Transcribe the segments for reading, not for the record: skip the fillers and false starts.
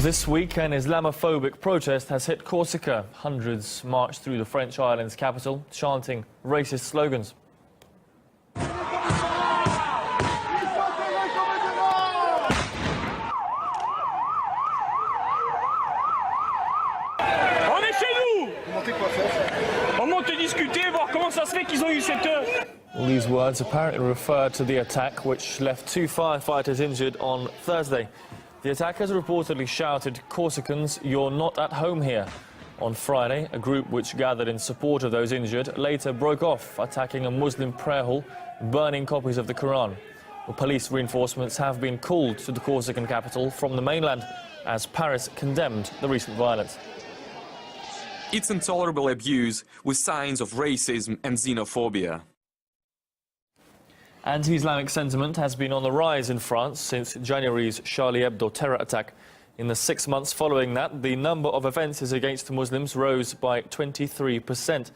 This week, an Islamophobic protest has hit Corsica. Hundreds marched through the French island's capital, chanting racist slogans. All these words apparently refer to the attack which left 2 firefighters injured on Thursday. The attackers reportedly shouted, "Corsicans, you're not at home here." On Friday, a group which gathered in support of those injured later broke off, attacking a Muslim prayer hall, burning copies of the Quran. Well, police reinforcements have been called to the Corsican capital from the mainland as Paris condemned the recent violence. It's intolerable abuse with signs of racism and xenophobia. Anti-Islamic sentiment has been on the rise in France since January's Charlie Hebdo terror attack. In the 6 months following that, the number of offences against Muslims rose by 23%.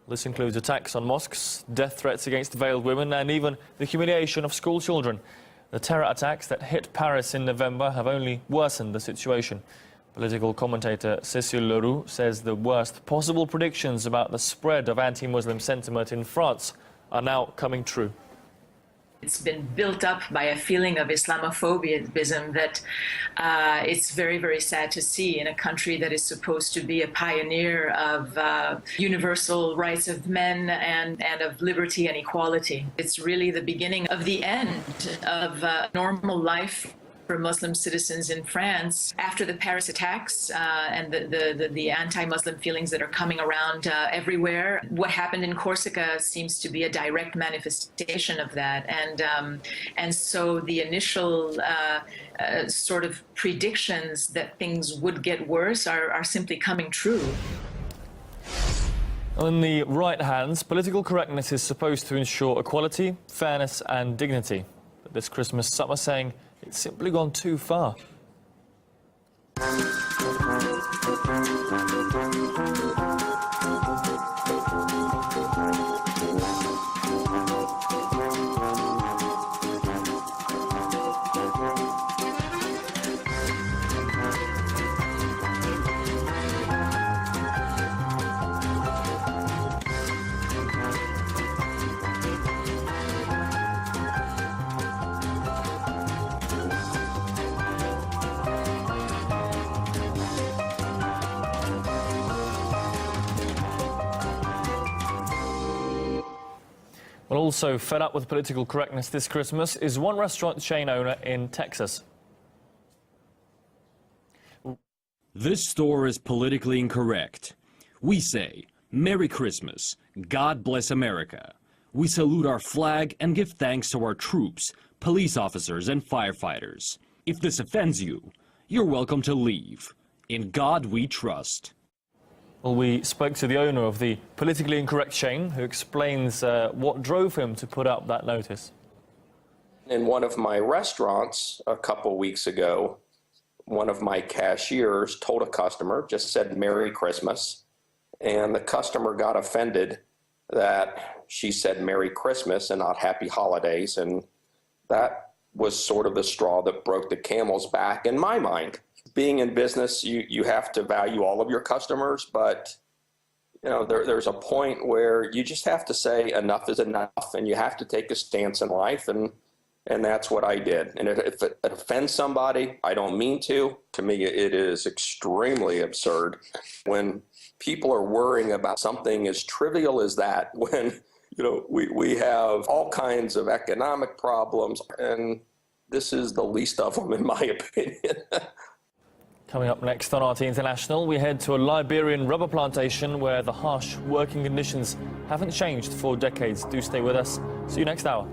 This includes attacks on mosques, death threats against veiled women, and even the humiliation of school children. The terror attacks that hit Paris in November have only worsened the situation. Political commentator Cécile Leroux says the worst possible predictions about the spread of anti-Muslim sentiment in France are now coming true. It's been built up by a feeling of Islamophobia that it's very, very sad to see in a country that is supposed to be a pioneer of universal rights of men and of liberty and equality. It's really the beginning of the end of normal life for Muslim citizens in France after the Paris attacks and the anti-Muslim feelings that are coming around everywhere. What happened in Corsica seems to be a direct manifestation of that, and so the initial sort of predictions that things would get worse are simply coming true. In the right hands, political correctness is supposed to ensure equality, fairness and dignity. But this Christmas, some are saying it's simply gone too far. Well, also fed up with political correctness this Christmas is one restaurant chain owner in Texas. This store is politically incorrect. We say, Merry Christmas, God bless America. We salute our flag and give thanks to our troops, police officers and firefighters. If this offends you, you're welcome to leave. In God we trust. Well, we spoke to the owner of the politically incorrect chain, who explains what drove him to put up that notice. In one of my restaurants a couple weeks ago, one of my cashiers told a customer, just said Merry Christmas, and the customer got offended that she said Merry Christmas and not Happy Holidays, and that was sort of the straw that broke the camel's back in my mind. Being in business, you have to value all of your customers, but you know there's a point where you just have to say enough is enough, and you have to take a stance in life, and that's what I did. And if it offends somebody, I don't mean to. To me, it is extremely absurd when people are worrying about something as trivial as that, when we have all kinds of economic problems, and this is the least of them, in my opinion. Coming up next on RT International, we head to a Liberian rubber plantation where the harsh working conditions haven't changed for decades. Do stay with us. See you next hour.